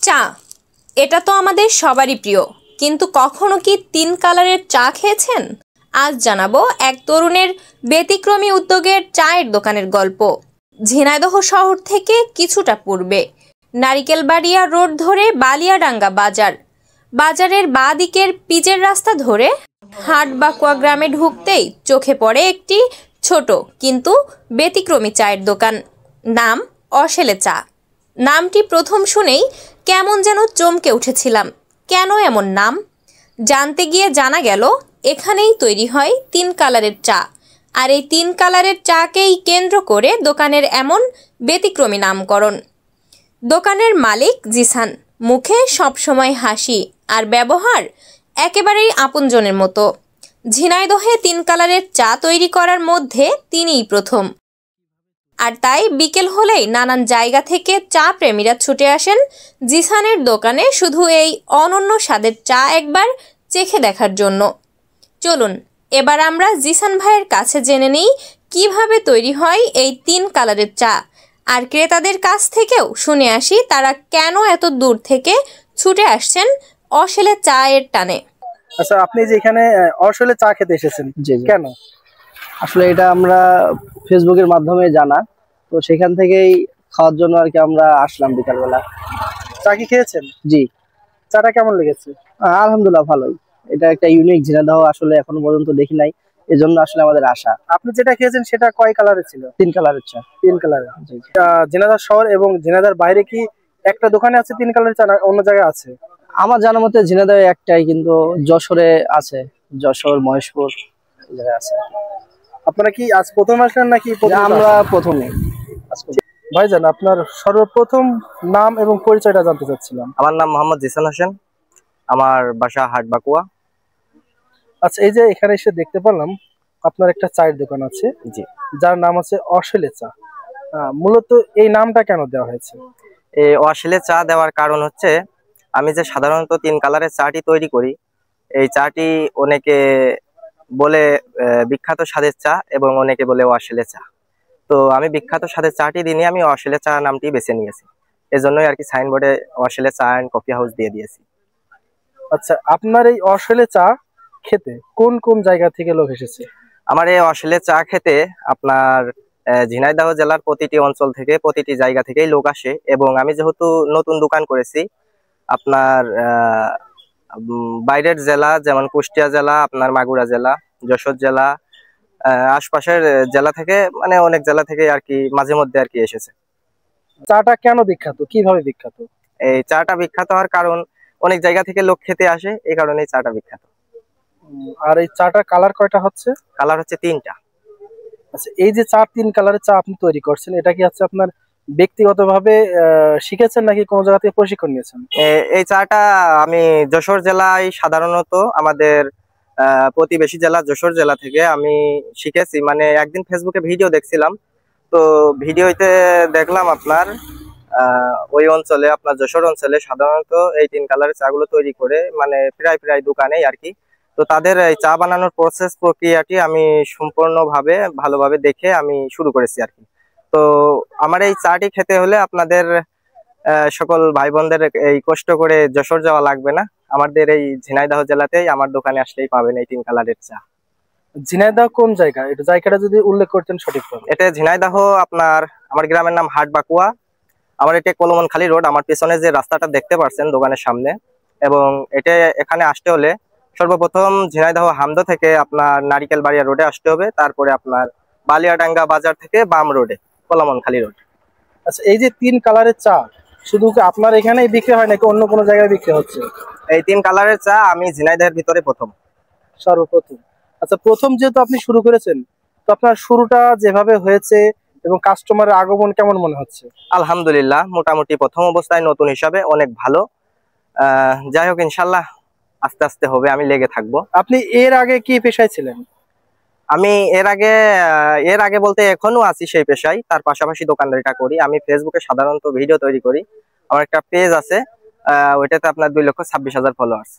চা, এটা তো আমাদের সবারই প্রিয়, কিন্তু কখনো কি 3 কালারের চা খেয়েছেন? আজ জানাবো এক তরুণের ব্যতিক্রমী উদ্যোগের চায়ের দোকানের গল্প। ঝিনাইদহ শহর থেকে কিছুটা পূর্বে নারিকেলবাড়িয়া রোড ধরে বালিয়াডাঙ্গা বাজার, বাজারের বাঁ দিকের পিচের রাস্তা ধরে হাটবাকুয়া গ্রামে ঢুকতেই চোখে পড়ে একটি ছোট কিন্তু ব্যতিক্রমী চায়ের দোকান। নাম অশেলে চা। নামটি প্রথম শুনেই কেমন যেন চমকে উঠেছিলাম। কেন এমন নাম? জানতে গিয়ে জানা গেল এখানেই তৈরি হয় 3 কালারের চা, আর এই 3 কালারের চাকেই কেন্দ্র করে দোকানের এমন ব্যতিক্রমী নামকরণ। দোকানের মালিক জিসান, মুখে সবসময় হাসি আর ব্যবহার একেবারেই আপনজনের মতো। ঝিনাইদহে 3 কালারের চা তৈরি করার মধ্যে তিনিই প্রথম। আর তাই বিকেল হলেই নানান জায়গা থেকে চা প্রেমীরা ছুটে আসেন জিসানের দোকানে শুধু এই অনন্য স্বাদের চা একবার চেখে দেখার জন্য। চলুন এবার আমরা জিসান ভাইয়ের কাছে জেনে নিই কিভাবে তৈরি হয় এই 3 কালারের চা, আর ক্রেতাদের কাছ থেকেও শুনে আসি তারা কেন এত দূর থেকে ছুটে আসছেন অশেলে চায়ের টানে। আচ্ছা, আপনি যে এখানে অশেলে চা খেতে এসেছেন, জি। কেন? আসলে এটা আমরা ফেসবুকের মাধ্যমে জানা, তো সেখান থেকেই খাওয়ার জন্য আর কি আমরা আসলাম বিকালবেলা। চা কি খেয়েছেন? জি। চাটা কেমন লেগেছে? আলহামদুলিল্লাহ ভালোই। এটা একটা ইউনিক ঝিনাইদহ আসলে এখনো পর্যন্ত দেখি নাই, এজন্য আসলে আমাদের আশা। আপনি যেটা খেয়েছেন সেটা কয় কালারের ছিল? 3 কালারের চা। 3 কালারের। জি। ঝিনাইদহ শহর এবং ঝিনাইদহের বাইরে কি একটা দোকানে আছে 3 কালারের চা, না অন্য জায়গায় আছে? আমার জানার মতে ঝিনাইদহে একটাই, কিন্তু যশোরে আছে, যশোর, মহেশপুর এই জায়গায় আছে। আপনারা কি আজ প্রথম আসলেন নাকি? আমরা প্রথমে। ভাইজান, আপনার সর্বপ্রথম নাম এবং পরিচয়টা জানতে চাচ্ছিলাম। আমার নাম মোহাম্মদ জিসান হোসেন, আমার বাসা হাটবাকুয়া। আচ্ছা, এই যে এখানে এসে দেখতে পেলাম আপনার একটা চায়ের দোকান আছে, জি, যার নাম আছে অশেলে চা। মূলত এই নামটা কেন দেওয়া হয়েছে? এই অশেলে চা দেওয়ার কারণ হচ্ছে, আমি যে সাধারণত 3 কালারের চাটি তৈরি করি, এই চাটি অনেকে বলে বিখ্যাত স্বাদের চা এবং অনেকে বলে অশেলে চা। তো আমি বিখ্যাত স্বাদের চাটি দিনে আমি অশেলে চা নামটি বেছে নিয়েছি। এজন্যই আর কি সাইনবোর্ডে অশেলে চা এন্ড কফি হাউস দিয়ে দিয়েছি। আচ্ছা, আপনার এই অশেলে চা খেতে কোন কোন জায়গা থেকে লোক এসেছে? আমার এই অশেলে চা খেতে আপনার ঝিনাইদহ জেলার প্রতিটি অঞ্চল থেকে, প্রতিটি জায়গা থেকেই লোক আসে। এবং আমি যেহেতু নতুন দোকান করেছি, আপনার বাইরের জেলা যেমন কুষ্টিয়া জেলা, আপনার মাগুরা জেলা, যশোর জেলা, আশপাশের জেলা থেকে, মানে অনেক জেলা থেকে আর কি মাঝে মধ্যে আর কি এসেছে। চাটা কেন বিখ্যাত, কিভাবে বিখ্যাত? এই চাটা বিখ্যাত হওয়ার কারণ, অনেক জায়গা থেকে লোক খেতে আসে, এই কারণেই চাটা বিখ্যাত। আর এই চাটার কালার কয়টা হচ্ছে? কালার হচ্ছে 3টা। আচ্ছা, এই যে 3 কালারের চা আপনি তৈরি করছেন, এটা কি হচ্ছে আপনার ব্যক্তিগতভাবে শিখেছেন নাকি কোনো জায়গা থেকে প্রশিক্ষণ নিয়েছেন? এই চাটা আমি যশোর জেলায় সাধারণত আমাদের প্রতিবেশী জেলা যশোর জেলা থেকে আমি শিখেছি। মানে একদিন ফেসবুকে ভিডিও দেখছিলাম, তো ভিডিওতে দেখলাম আপনার ওই অঞ্চলে, আপনার যশোর অঞ্চলে সাধারণত এই 3 কালারের চাগুলো তৈরি করে, মানে প্রায় প্রায় দোকানেই আর কি। তো তাদের এই চা বানানোর প্রক্রিয়াটি আমি সম্পূর্ণভাবে ভালোভাবে দেখে আমি শুরু করেছি আর কি। তো আমার এই চাটি খেতে হলে আপনাদের সকল ভাই বোনদের এই কষ্ট করে যশোর যাওয়া লাগবে না, আমাদের এই ঝিনাইদহ জেলাতেই আমার দোকানে আসলেই পাবেন এই 3 কালারের চা। ঝিনাইদহ কোন জায়গা, এটা জায়গাটা যদি উল্লেখ করতেন সঠিকভাবে। এটা ঝিনাইদহ আপনার, আমার গ্রামের নাম হাটবাকুয়া। আমার এটা কলমনখালী রোড, আমার পিছনে যে রাস্তাটা দেখতে পাচ্ছেন দোকানের সামনে। এবং এটা এখানে আসতে হলে সর্বপ্রথম ঝিনাইদহ হামদো থেকে আপনার নারিকেলবাড়িয়া রোডে আসতে হবে, তারপরে আপনার বালিয়াডাঙ্গা বাজার থেকে বাম রোডে কলমনখালী রোড। আচ্ছা, এই যে 3 কালারের চা শুধু কি আপনার এখানেই বিক্রি হয় নাকি অন্য কোনো জায়গায় বিক্রি হচ্ছে? এই 3 কালারের চা আমি ঝিনাইদহের ভিতরে প্রথম, সর্বপ্রথম। আচ্ছা, প্রথম যেহেতু আপনি শুরু করেছেন, তো আপনার শুরুটা যেভাবে হয়েছে এবং কাস্টমারের আগমন কেমন মনে হচ্ছে? আলহামদুলিল্লাহ, মোটামুটি প্রথম অবস্থায় নতুন হিসাবে অনেক ভালো। যাই হোক, ইনশাল্লাহ আস্তে আস্তে হবে, আমি লেগে থাকবো। আপনি এর আগে কি পেশায় ছিলেন? আমি এর আগে বলতে এখনো আছি সেই পেশায়, তার পাশাপাশি দোকানদারিটা করি। আমি ফেসবুকে সাধারণত ভিডিও তৈরি করি, আমার একটা পেজ আছে, ওইটাতে আপনার 2,26,000 ফলোয়ার্স।